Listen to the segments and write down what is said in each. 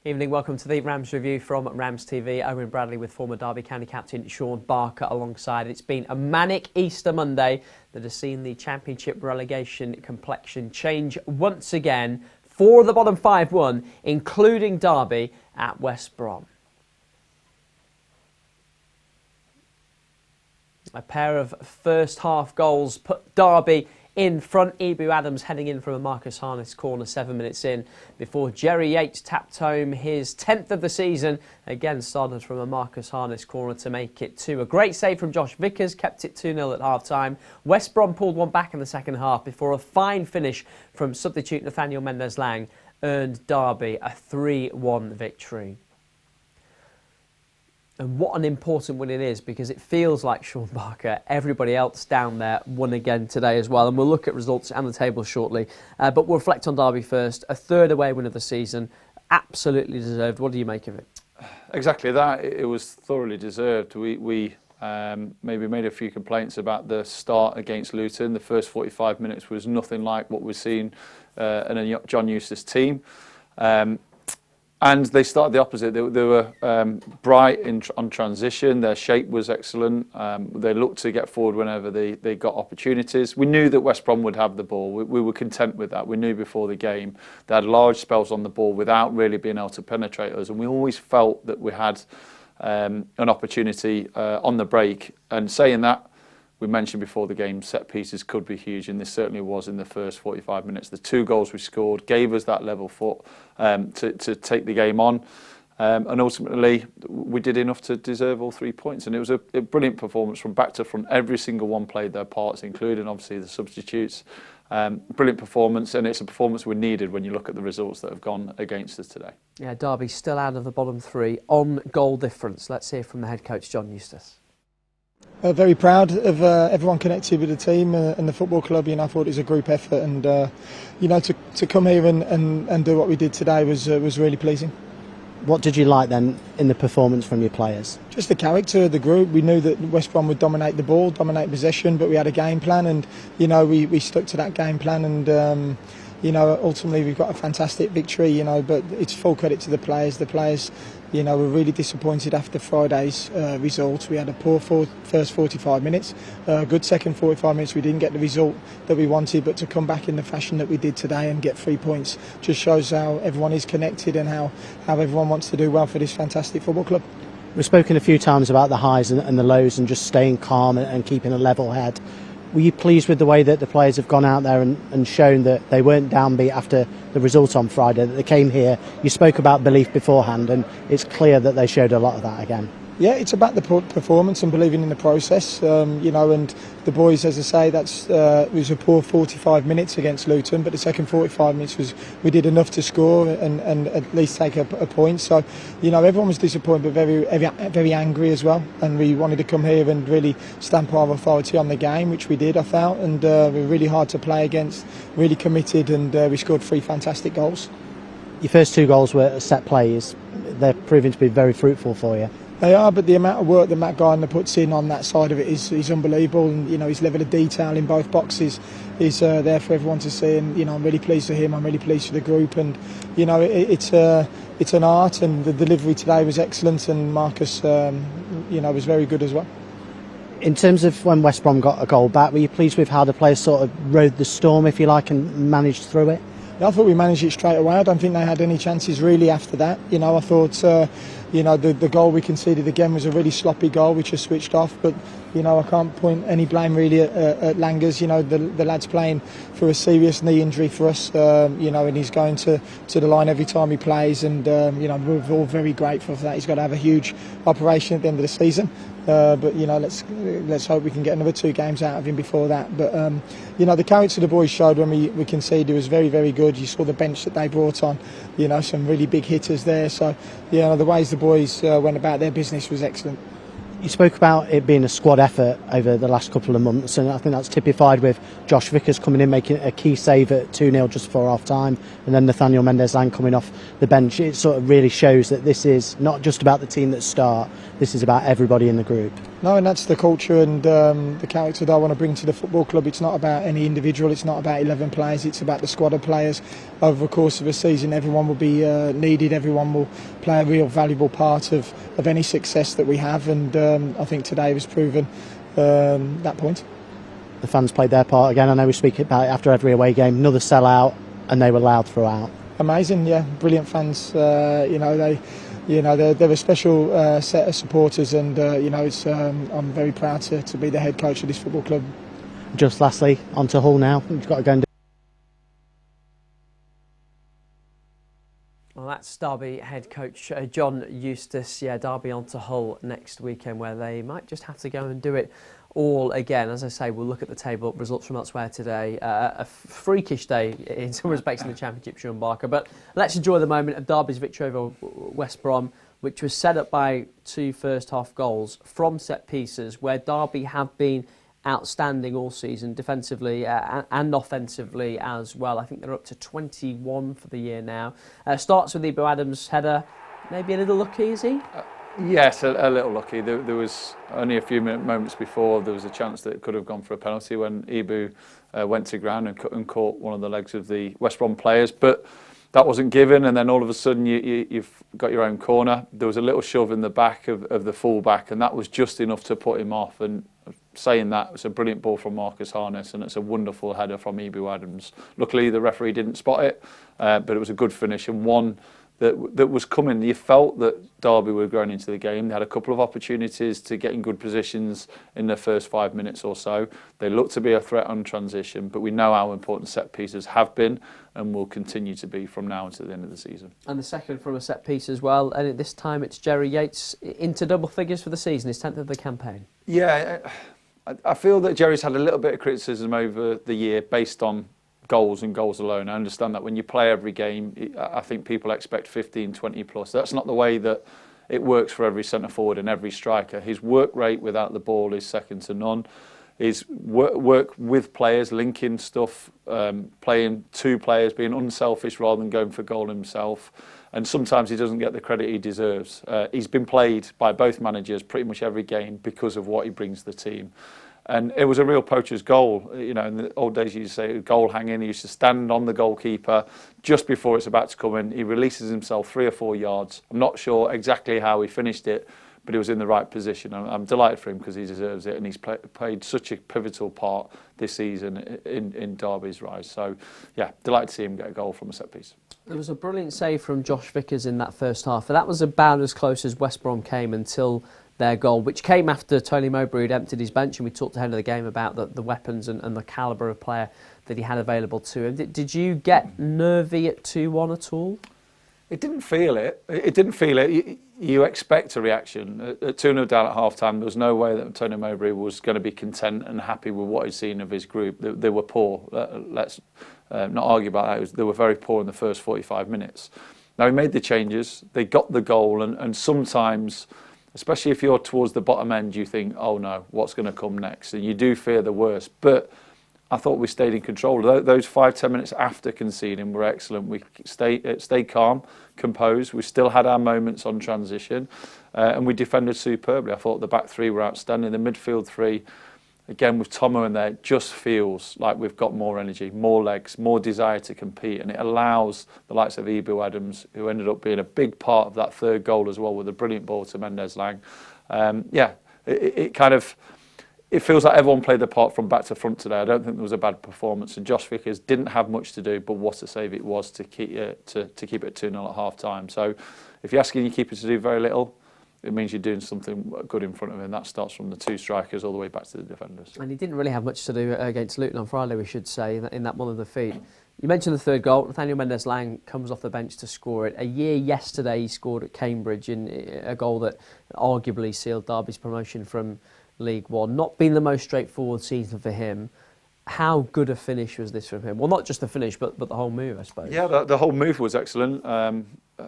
Evening, welcome to the Rams review from RamsTV. Owen Bradley with former Derby County captain Shaun Barker alongside. It's been a manic Easter Monday that has seen the Championship relegation complexion change once again. 4 of the bottom 5 won, including Derby at West Brom. A pair of first half goals put Derby in front. Ebu Adams heading in from a Marcus Harness corner 7 minutes in before Jerry Yates tapped home his 10th of the season. Again started from a Marcus Harness corner to make it 2. A great save from Josh Vickers kept it 2-0 at half time. West Brom pulled one back in the second half before a fine finish from substitute Nathaniel Mendes-Lang earned Derby a 3-1 victory. And what an important win it is, because it feels like, Shaun Barker, everybody else down there won again today as well. And we'll look at results and the table shortly. But we'll reflect on Derby first. A third away win of the season. Absolutely deserved. What do you make of it? Exactly that. It was thoroughly deserved. We maybe made a few complaints about the start against Luton. The first 45 minutes was nothing like what we've seen in a John Eustace team. And they started the opposite. They were bright on transition. Their shape was excellent. They looked to get forward whenever they got opportunities. We knew that West Brom would have the ball. We were content with that. We knew before the game they had large spells on the ball without really being able to penetrate us. And we always felt that we had an opportunity on the break. And saying that, we mentioned before the game, set pieces could be huge, and this certainly was in the first 45 minutes. The 2 goals we scored gave us that level foot to take the game on, and ultimately we did enough to deserve all 3 points. And it was a brilliant performance from back to front. Every single one played their parts, including obviously the substitutes. Brilliant performance, and it's a performance we needed when you look at the results that have gone against us today. Yeah, Derby still out of the bottom 3 on goal difference. Let's hear from the head coach, John Eustace. Very proud of everyone connected with the team and the football club. I thought it was a group effort, and to come here and do what we did today was really pleasing. What did you like then in the performance from your players? Just the character of the group. We knew that West Brom would dominate the ball, dominate possession, but we had a game plan, and we stuck to that game plan, and ultimately we've got a fantastic victory. But it's full credit to the players. The players, were really disappointed after Friday's result. We had a poor first 45 minutes, a good second 45 minutes. We didn't get the result that we wanted, but to come back in the fashion that we did today and get 3 points just shows how everyone is connected and how everyone wants to do well for this fantastic football club. We've spoken a few times about the highs and the lows and just staying calm and keeping a level head. Were you pleased with the way that the players have gone out there and shown that they weren't downbeat after the result on Friday, that they came here? You spoke about belief beforehand, and it's clear that they showed a lot of that again. Yeah, it's about the performance and believing in the process, and the boys, as I say, it was a poor 45 minutes against Luton, but the second 45 minutes we did enough to score and at least take a point. So, everyone was disappointed, but very angry as well, and we wanted to come here and really stamp our authority on the game, which we did, I felt, and we were really hard to play against, really committed, and we scored 3 fantastic goals. Your first 2 goals were set plays. They're proving to be very fruitful for you. They are, but the amount of work that Matt Gardner puts in on that side of it is unbelievable, and his level of detail in both boxes is there for everyone to see. And I'm really pleased for him. I'm really pleased for the group, and it's an art, and the delivery today was excellent, and Marcus was very good as well. In terms of when West Brom got a goal back, were you pleased with how the players sort of rode the storm, if you like, and managed through it? I thought we managed it straight away. I don't think they had any chances really after that. I thought the goal we conceded again was a really sloppy goal. We just switched off, but I can't point any blame really at Langers. The lad's playing for a serious knee injury for us, and he's going to the line every time he plays, and we're all very grateful for that. He's got to have a huge operation at the end of the season, but let's hope we can get another 2 games out of him before that. But the character the boys showed when we conceded was very, very good. You saw the bench that they brought on, some really big hitters there. So the ways the boys went about their business was excellent. You spoke about it being a squad effort over the last couple of months, and I think that's typified with Josh Vickers coming in, making a key save at 2-0 just before half-time, and then Nathaniel Mendez-Lang coming off the bench. It sort of really shows that this is not just about the team that start, this is about everybody in the group. No, and that's the culture and the character that I want to bring to the football club. It's not about any individual, it's not about 11 players, it's about the squad of players. Over the course of a season, everyone will be needed, everyone will play a real valuable part of any success that we have, and I think today was proven that point. The fans played their part again. I know we speak about it after every away game. Another sellout, and they were loud throughout. Amazing, yeah, brilliant fans. They're a special set of supporters, and I'm very proud to be the head coach of this football club. Just lastly, on to Hull now. We've got to go and do. Well, that's Derby head coach John Eustace. Yeah, Derby on to Hull next weekend, where they might just have to go and do it all again. As I say, we'll look at the table results from elsewhere today. A freakish day in some respects in the Championship, Shaun Barker. But let's enjoy the moment of Derby's victory over West Brom, which was set up by 2 first-half goals from set pieces, where Derby have been outstanding all season, defensively and offensively as well. I think they're up to 21 for the year now. Starts with Ibu Adams' header. Maybe a little lucky, is he? Yes, a little lucky. There was only a few moments before there was a chance that it could have gone for a penalty when Ibu went to ground and caught one of the legs of the West Brom players. But that wasn't given, and then all of a sudden you've got your own corner. There was a little shove in the back of the full-back, and that was just enough to put him off. And saying that, it's a brilliant ball from Marcus Harness, and it's a wonderful header from Ibu Adams. Luckily, the referee didn't spot it, but it was a good finish, and one that was coming. You felt that Derby were growing into the game. They had a couple of opportunities to get in good positions in the first 5 minutes or so. They looked to be a threat on transition, but we know how important set pieces have been and will continue to be from now until the end of the season. And the second from a set piece as well, and this time it's Jerry Yates into double figures for the season, his 10th of the campaign. Yeah, I feel that Jerry's had a little bit of criticism over the year based on goals and goals alone. I understand that when you play every game, I think people expect 15, 20 plus. That's not the way that it works for every centre forward and every striker. His work rate without the ball is second to none. His work with players, linking stuff, playing 2 players, being unselfish rather than going for goal himself. And sometimes he doesn't get the credit he deserves. He's been played by both managers pretty much every game because of what he brings to the team. And it was a real poacher's goal. You know, in the old days, you used to say goal hanging. He used to stand on the goalkeeper just before it's about to come in. He releases himself 3 or 4 yards. I'm not sure exactly how he finished it, but he was in the right position. I'm delighted for him because he deserves it, and he's played such a pivotal part this season in Derby's rise. So, yeah, delighted to see him get a goal from a set piece. There was a brilliant save from Josh Vickers in that first half, and that was about as close as West Brom came until their goal, which came after Tony Mowbray had emptied his bench, and we talked ahead of the game about the weapons and the calibre of player that he had available to him. Did you get nervy at 2-1 at all? It didn't feel it. It didn't feel it. You expect a reaction. At 2-0 down at half-time, there was no way that Tony Mowbray was going to be content and happy with what he'd seen of his group. They were poor. Let's not argue about that. They were very poor in the first 45 minutes. Now, he made the changes. They got the goal, and sometimes, especially if you're towards the bottom end, you think, oh no, what's going to come next? And you do fear the worst. But I thought we stayed in control. Those 5-10 minutes after conceding were excellent. We stayed calm, composed. We still had our moments on transition, and we defended superbly. I thought the back 3 were outstanding. The midfield 3, again with Tomo in there, just feels like we've got more energy, more legs, more desire to compete, and it allows the likes of Ibu Adams, who ended up being a big part of that 3rd goal as well, with a brilliant ball to Mendez-Lang. It feels like everyone played their part from back to front today. I don't think there was a bad performance, and Josh Vickers didn't have much to do, but what a save it was to keep it 2-0 at half-time. So if you're asking your keeper to do very little, it means you're doing something good in front of him. That starts from the 2 strikers all the way back to the defenders. And he didn't really have much to do against Luton on Friday, we should say, in that one of the feet. You mentioned the 3rd goal. Nathaniel Mendez-Lang comes off the bench to score it. A year yesterday, he scored at Cambridge in a goal that arguably sealed Derby's promotion from League One. Not been the most straightforward season for him. How good a finish was this from him? Well, not just the finish, but the whole move, I suppose. Yeah, the whole move was excellent.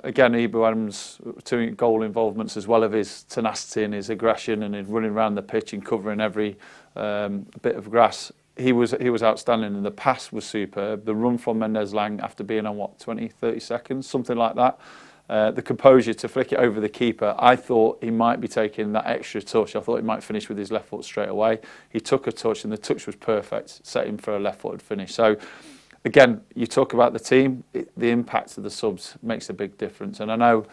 again, Ibu Adams, 2 goal involvements as well of his tenacity and his aggression and his running around the pitch and covering every bit of grass. He was outstanding, and the pass was superb. The run from Mendes-Lang after being on 20, 30 seconds, something like that. The composure to flick it over the keeper. I thought he might be taking that extra touch. I thought he might finish with his left foot straight away. He took a touch, and the touch was perfect, set him for a left-footed finish. So, again, you talk about the team, the impact of the subs makes a big difference. And I know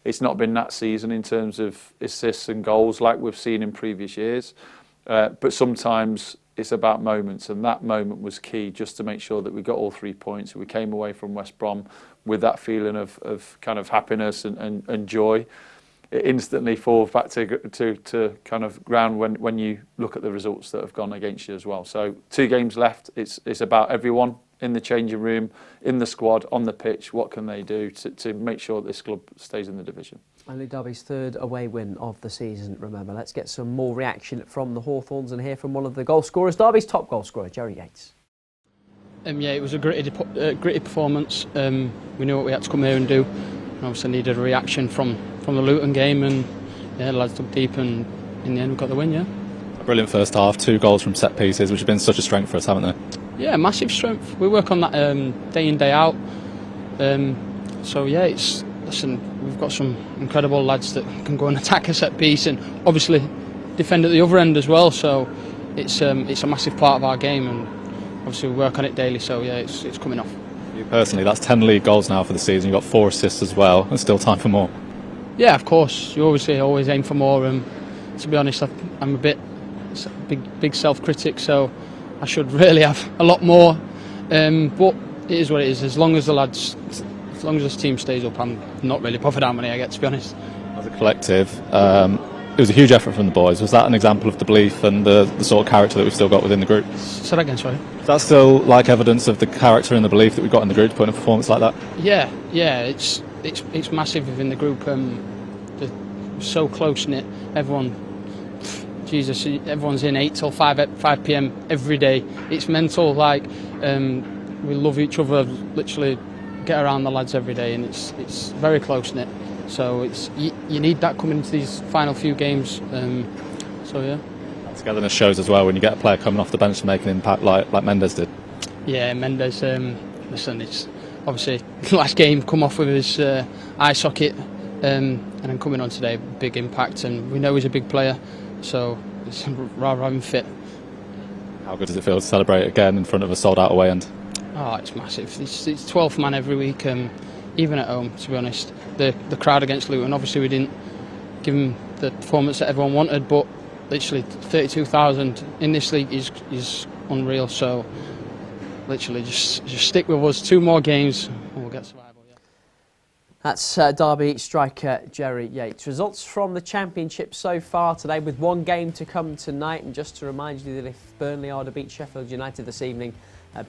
it's not been that season in terms of assists and goals like we've seen in previous years, but sometimes it's about moments, and that moment was key just to make sure that we got all 3 points. We came away from West Brom with that feeling of kind of happiness and joy. It instantly falls back to kind of ground when you look at the results that have gone against you as well. So 2 games left. It's about everyone in the changing room, in the squad, on the pitch. What can they do to make sure that this club stays in the division? Only Derby's 3rd away win of the season, remember. Let's get some more reaction from the Hawthorns and hear from one of the goal scorers, Derby's top goal scorer, Jerry Yates. Yeah, it was a gritty performance. We knew what we had to come here and do. And obviously needed a reaction from the Luton game, and yeah, the lads dug deep, and in the end we got the win, yeah. A brilliant first half, 2 goals from set pieces, which have been such a strength for us, haven't they? Yeah, massive strength. We work on that day in, day out. So yeah, we've got some incredible lads that can go and attack a set piece, and obviously defend at the other end as well. So it's a massive part of our game, and obviously we work on it daily. So yeah, it's coming off. You personally, that's 10 league goals now for the season. You've got 4 assists as well. There's still time for more. Yeah, of course. You always aim for more. To be honest, I'm a big self-critic, so I should really have a lot more. But it is what it is. As long as this team stays up, I'm not really bothered how many I get, to be honest. As a collective, it was a huge effort from the boys. Was that an example of the belief and the sort of character that we've still got within the group? Say that again, sorry. Is that still like evidence of the character and the belief that we've got in the group to put in a performance like that? Yeah, it's massive within the group. They're so close knit. Everyone's in 8 till 5 p.m. every day. It's mental. Like we love each other. Literally, get around the lads every day, and it's very close knit. So you need that coming into these final few games. So yeah. Togetherness shows as well when you get a player coming off the bench to make an impact like Mendes did. Yeah, Mendes. Listen, it's obviously last game come off with his eye socket, and then coming on today, big impact, and we know he's a big player. So it's rather have him fit. How good does it feel to celebrate again in front of a sold-out away end? Oh, it's massive. It's 12th man every week, even at home, to be honest. The crowd against Luton, obviously we didn't give them the performance that everyone wanted, but literally 32,000 in this league is unreal. So literally just stick with us. 2 more games and we'll get survival. Yeah. That's Derby striker Jerry Yates. Results from the Championship so far today, with 1 game to come tonight. And just to remind you that if Burnley are to beat Sheffield United this evening,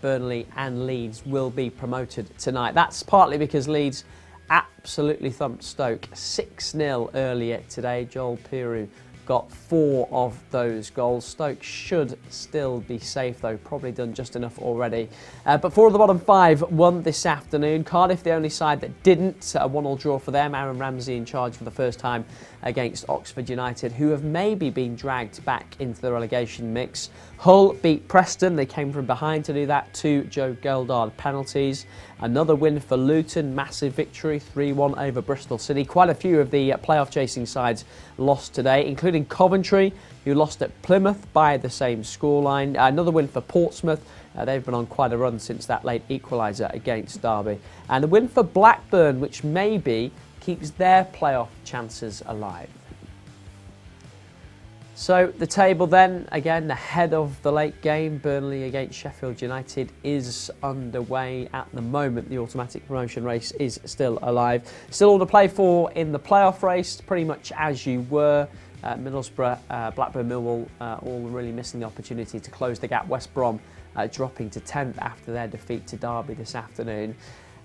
Burnley and Leeds will be promoted tonight. That's partly because Leeds absolutely thumped Stoke 6-0 earlier today. Joel Piroux got 4 of those goals. Stoke should still be safe though, probably done just enough already. But 4 of the bottom 5 won this afternoon. Cardiff, the only side that didn't. A 1-1 draw for them. Aaron Ramsey in charge for the first time against Oxford United, who have maybe been dragged back into the relegation mix. Hull beat Preston. They came from behind to do that. 2 Joe Geldard penalties. Another win for Luton. Massive victory, 3-1 over Bristol City. Quite a few of the playoff chasing sides lost today, including Coventry, who lost at Plymouth by the same scoreline. Another win for Portsmouth. They've been on quite a run since that late equaliser against Derby. And a win for Blackburn, which maybe keeps their playoff chances alive. So the table then, again, ahead of the late game, Burnley against Sheffield United is underway at the moment. The automatic promotion race is still alive. Still all to play for in the playoff race, pretty much as you were. Middlesbrough, Blackburn, Millwall, all really missing the opportunity to close the gap. West Brom dropping to 10th after their defeat to Derby this afternoon.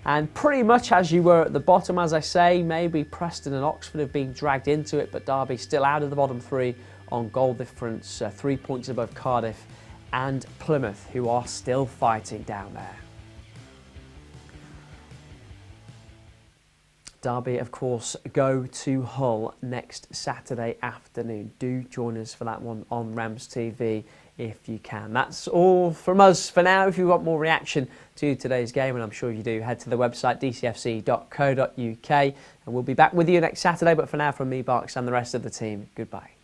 And pretty much as you were at the bottom, as I say, maybe Preston and Oxford have been dragged into it, but Derby still out of the bottom 3 on goal difference, 3 points above Cardiff and Plymouth, who are still fighting down there. Derby, of course, go to Hull next Saturday afternoon. Do join us for that one on RamsTV if you can. That's all from us for now. If you've got more reaction to today's game, and I'm sure you do, head to the website dcfc.co.uk, and we'll be back with you next Saturday. But for now, from me, Barks, and the rest of the team, goodbye.